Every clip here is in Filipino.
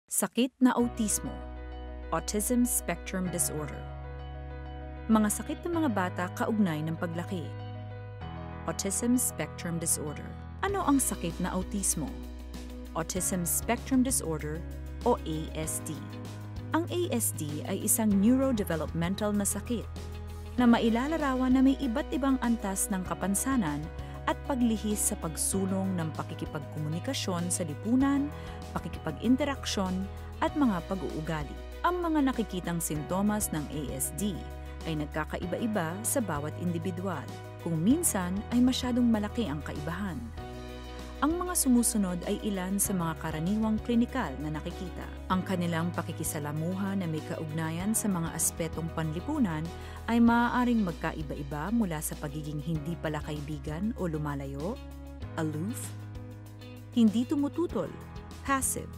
Sakit na autismo, Autism Spectrum Disorder. Mga sakit ng mga bata kaugnay ng paglaki. Autism Spectrum Disorder. Ano ang sakit na autismo? Autism Spectrum Disorder o ASD. Ang ASD ay isang neurodevelopmental na sakit na mailalarawan na may iba't ibang antas ng kapansanan at paglihis sa pagsulong ng pakikipagkomunikasyon sa lipunan, pakikipag-interaksyon at mga pag-uugali. Ang mga nakikitang sintomas ng ASD ay nagkakaiba-iba sa bawat individual, kung minsan ay masyadong malaki ang kaibahan. Ang mga sumusunod ay ilan sa mga karaniwang klinikal na nakikita. Ang kanilang pakikisalamuha na may kaugnayan sa mga aspetong panlipunan ay maaaring magkaiba-iba mula sa pagiging hindi pala kaibigan o lumalayo, aloof, hindi tumututol, passive,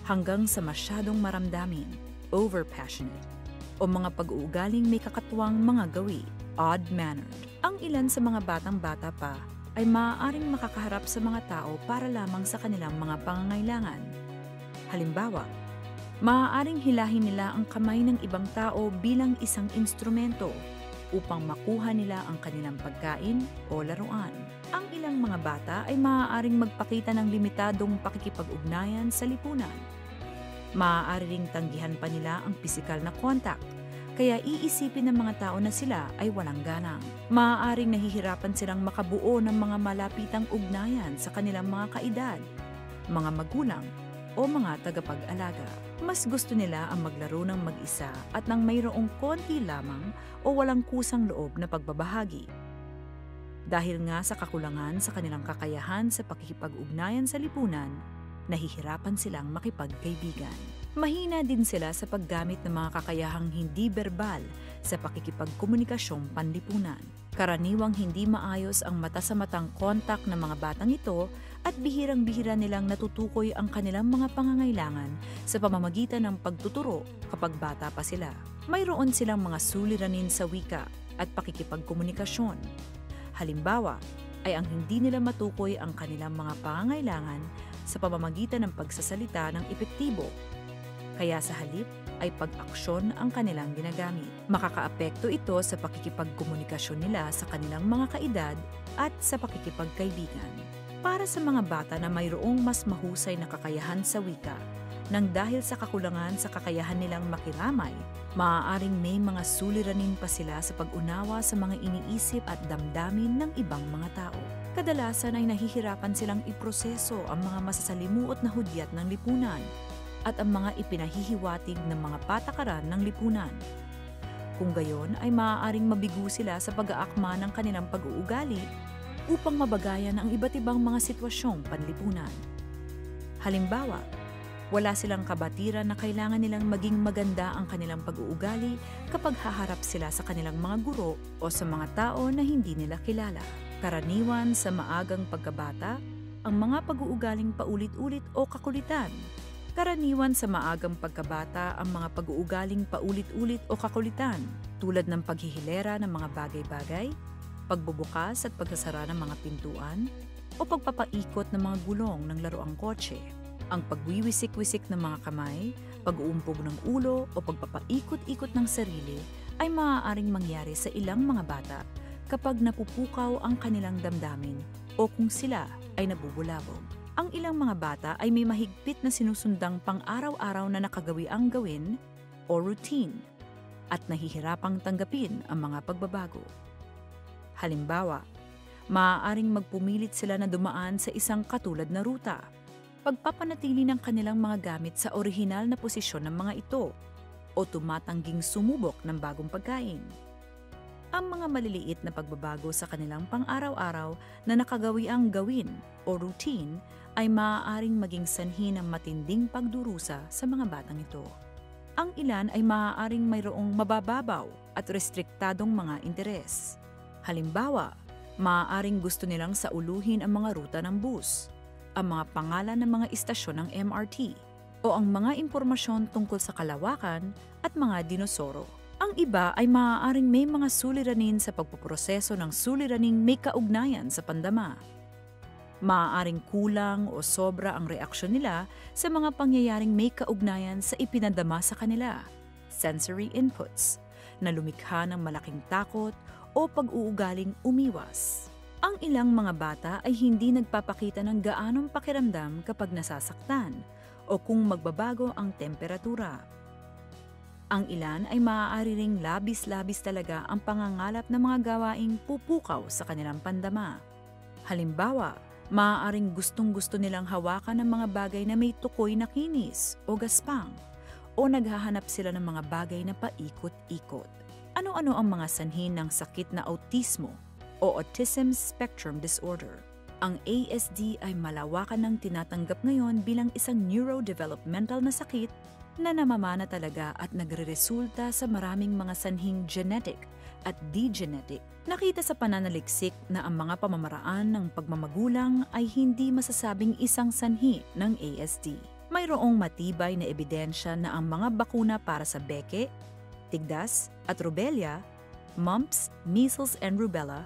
hanggang sa masyadong maramdamin, overpassionate, o mga pag-uugaling may kakatuwang mga gawi, odd-mannered. Ang ilan sa mga batang-bata pa ay maaaring makakaharap sa mga tao para lamang sa kanilang mga pangangailangan. Halimbawa, maaaring hilahin nila ang kamay ng ibang tao bilang isang instrumento upang makuha nila ang kanilang pagkain o laruan. Ang ilang mga bata ay maaaring magpakita ng limitadong pakikipag-ugnayan sa lipunan. Maaari ring tanggihan pa nila ang pisikal na contact, kaya iisipin ng mga tao na sila ay walang ganang. Maaaring nahihirapan silang makabuo ng mga malapitang ugnayan sa kanilang mga kaedad, mga magulang, o mga tagapag-alaga. Mas gusto nila ang maglaro ng mag-isa at nang mayroong konti lamang o walang kusang loob na pagbabahagi. Dahil nga sa kakulangan sa kanilang kakayahan sa pakikipag-ugnayan sa lipunan, nahihirapan silang makipagkaibigan. Mahina din sila sa paggamit ng mga kakayahang hindi verbal sa pakikipagkomunikasyong panlipunan. Karaniwang hindi maayos ang mata-sa-matang kontak ng mga batang ito at bihirang-bihira nilang natutukoy ang kanilang mga pangangailangan sa pamamagitan ng pagtuturo kapag bata pa sila. Mayroon silang mga suliranin sa wika at pakikipagkomunikasyon. Halimbawa, ay ang hindi nila matukoy ang kanilang mga pangangailangan sa pamamagitan ng pagsasalita ng epektibo. Kaya sa halip ay pag-aksyon ang kanilang ginagamit. Makakaapekto ito sa pakikipagkomunikasyon nila sa kanilang mga kaedad at sa pakikipagkaibigan. Para sa mga bata na mayroong mas mahusay na kakayahan sa wika, nang dahil sa kakulangan sa kakayahan nilang makiramay, maaaring may mga suliranin pa sila sa pag-unawa sa mga iniisip at damdamin ng ibang mga tao. Kadalasan ay nahihirapan silang iproseso ang mga masasalimuot na hudyat ng lipunan at ang mga ipinahihiwatig ng mga patakaran ng lipunan. Kung gayon ay maaaring mabigo sila sa pag-aakma ng kanilang pag-uugali upang mabagayan ang iba't ibang mga sitwasyong panlipunan. Halimbawa, wala silang kabatiran na kailangan nilang maging maganda ang kanilang pag-uugali kapag haharap sila sa kanilang mga guro o sa mga tao na hindi nila kilala. Karaniwan sa maagang pagkabata, ang mga pag-uugaling paulit-ulit o kakulitan. Karaniwan sa maagang pagkabata ang mga pag-uugaling paulit-ulit o kakulitan tulad ng paghihilera ng mga bagay-bagay, pagbubukas at pagsasara ng mga pintuan, o pagpapaikot ng mga gulong ng laruang kotse. Ang pagwiwisik-wisik ng mga kamay, pag-uumpog ng ulo o pagpapaikot-ikot ng sarili ay maaaring mangyari sa ilang mga bata kapag napupukaw ang kanilang damdamin o kung sila ay nabubulabog. Ang ilang mga bata ay may mahigpit na sinusundang pang-araw-araw na nakagawiang gawin o routine at nahihirapang tanggapin ang mga pagbabago. Halimbawa, maaaring magpumilit sila na dumaan sa isang katulad na ruta, pagpapanatili ng kanilang mga gamit sa orihinal na posisyon ng mga ito o tumatangging sumubok ng bagong pagkain. Ang mga maliliit na pagbabago sa kanilang pang-araw-araw na nakagawiang gawin o routine ay maaaring maging sanhi ng matinding pagdurusa sa mga batang ito. Ang ilan ay maaaring mayroong mabababaw at restriktadong mga interes. Halimbawa, maaaring gusto nilang sauluhin ang mga ruta ng bus, ang mga pangalan ng mga istasyon ng MRT, o ang mga impormasyon tungkol sa kalawakan at mga dinosoro. Ang iba ay maaaring may mga suliranin sa pagpoproseso ng suliraning may kaugnayan sa pandama. Maaaring kulang o sobra ang reaksyon nila sa mga pangyayaring may kaugnayan sa ipinadama sa kanila, sensory inputs, na lumikha ng malaking takot o pag-uugaling umiwas. Ang ilang mga bata ay hindi nagpapakita ng gaanong pakiramdam kapag nasasaktan o kung magbabago ang temperatura. Ang ilan ay maaari ring labis-labis talaga ang pangangalap ng mga gawaing pupukaw sa kanilang pandama. Halimbawa, maaaring gustong-gusto nilang hawakan ng mga bagay na may tukoy na kinis o gaspang, o naghahanap sila ng mga bagay na paikot-ikot. Ano-ano ang mga sanhi ng sakit na autismo o Autism Spectrum Disorder? Ang ASD ay malawakan ng tinatanggap ngayon bilang isang neurodevelopmental na sakit na namamana talaga at nagreresulta sa maraming mga sanhing genetic at degenetic. Nakita sa pananaliksik na ang mga pamamaraan ng pagmamagulang ay hindi masasabing isang sanhi ng ASD. Mayroong matibay na ebidensya na ang mga bakuna para sa beke, tigdas at rubella, mumps, measles and rubella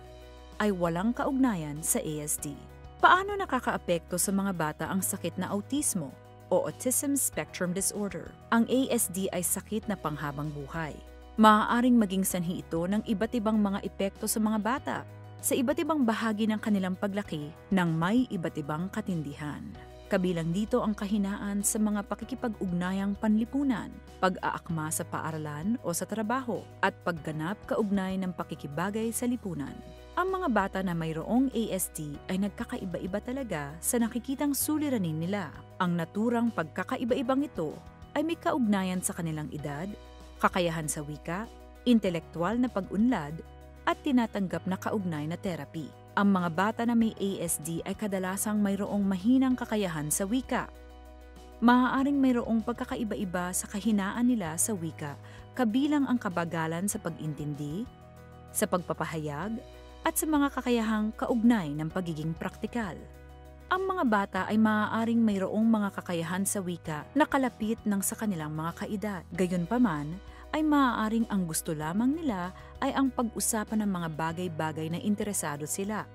ay walang kaugnayan sa ASD. Paano nakakaapekto sa mga bata ang sakit na autismo o Autism Spectrum Disorder? Ang ASD ay sakit na panghabang buhay. Maaaring maging sanhi ito ng iba't ibang mga epekto sa mga bata sa iba't ibang bahagi ng kanilang paglaki ng may iba't ibang katindihan. Kabilang dito ang kahinaan sa mga pakikipag-ugnayang panlipunan, pag-aakma sa paaralan o sa trabaho, at pagganap kaugnay ng pakikibagay sa lipunan. Ang mga bata na mayroong ASD ay nagkakaiba-iba talaga sa nakikitang suliranin nila. Ang naturang pagkakaiba-ibang ito ay may kaugnayan sa kanilang edad, kakayahan sa wika, intelektual na pag-unlad, at tinatanggap na kaugnay na therapy. Ang mga bata na may ASD ay kadalasang mayroong mahinang kakayahan sa wika. Maaaring mayroong pagkakaiba-iba sa kahinaan nila sa wika, kabilang ang kabagalan sa pag-intindi, sa pagpapahayag, at sa mga kakayahang kaugnay ng pagiging praktikal. Ang mga bata ay maaaring mayroong mga kakayahan sa wika na kalapit ng sa kanilang mga kaedad. Gayunpaman, ay maaaring ang gusto lamang nila ay ang pag-usapan ng mga bagay-bagay na interesado sila.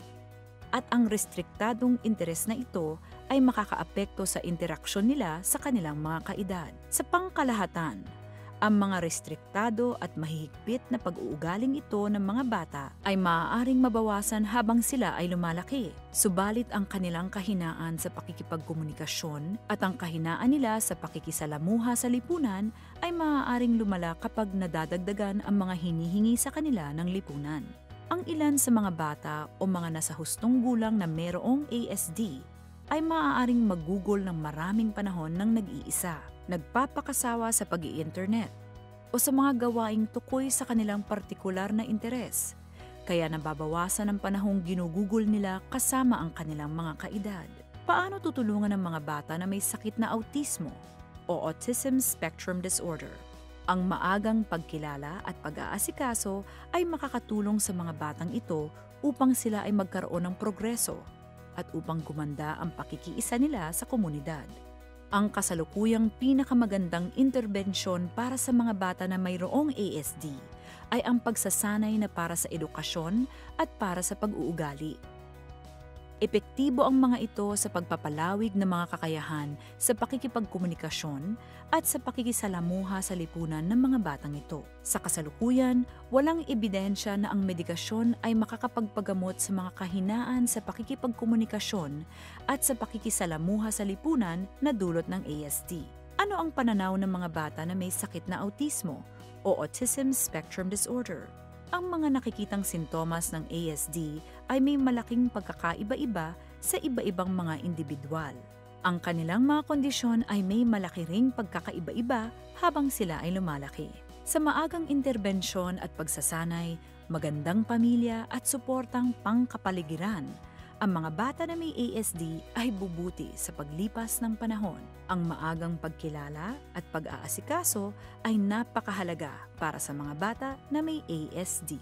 At ang restriktadong interes na ito ay makakaapekto sa interaksyon nila sa kanilang mga kaedad. Sa pangkalahatan, ang mga restriktado at mahihigpit na pag-uugaling ito ng mga bata ay maaaring mabawasan habang sila ay lumalaki. Subalit ang kanilang kahinaan sa pakikipagkomunikasyon at ang kahinaan nila sa pakikisalamuha sa lipunan ay maaaring lumala kapag nadadagdagan ang mga hinihingi sa kanila ng lipunan. Ang ilan sa mga bata o mga nasa hustong gulang na mayroong ASD ay maaaring magugol ng maraming panahon ng nag-iisa, nagpapakasawa sa pag-i-internet, o sa mga gawaing tukoy sa kanilang partikular na interes, kaya nababawasan ang panahong ginugugol nila kasama ang kanilang mga kaedad. Paano tutulungan ng mga bata na may sakit na autismo o Autism Spectrum Disorder? Ang maagang pagkilala at pag-aasikaso ay makakatulong sa mga batang ito upang sila ay magkaroon ng progreso at upang gumanda ang pakikiisa nila sa komunidad. Ang kasalukuyang pinakamagandang interbensyon para sa mga bata na mayroong ASD ay ang pagsasanay na para sa edukasyon at para sa pag-uugali. Epektibo ang mga ito sa pagpapalawig ng mga kakayahan sa pakikipagkomunikasyon at sa pakikisalamuha sa lipunan ng mga batang ito. Sa kasalukuyan, walang ebidensya na ang medikasyon ay makakapagpagamot sa mga kahinaan sa pakikipagkomunikasyon at sa pakikisalamuha sa lipunan na dulot ng ASD. Ano ang pananaw ng mga bata na may sakit na autismo o Autism Spectrum Disorder? Ang mga nakikitang sintomas ng ASD ay may malaking pagkakaiba-iba sa iba-ibang mga individual. Ang kanilang mga kondisyon ay may malaki ring pagkakaiba-iba habang sila ay lumalaki. Sa maagang interbensyon at pagsasanay, magandang pamilya at suportang pangkapaligiran, ang mga bata na may ASD ay bubuti sa paglipas ng panahon. Ang maagang pagkilala at pag-aasikaso ay napakahalaga para sa mga bata na may ASD.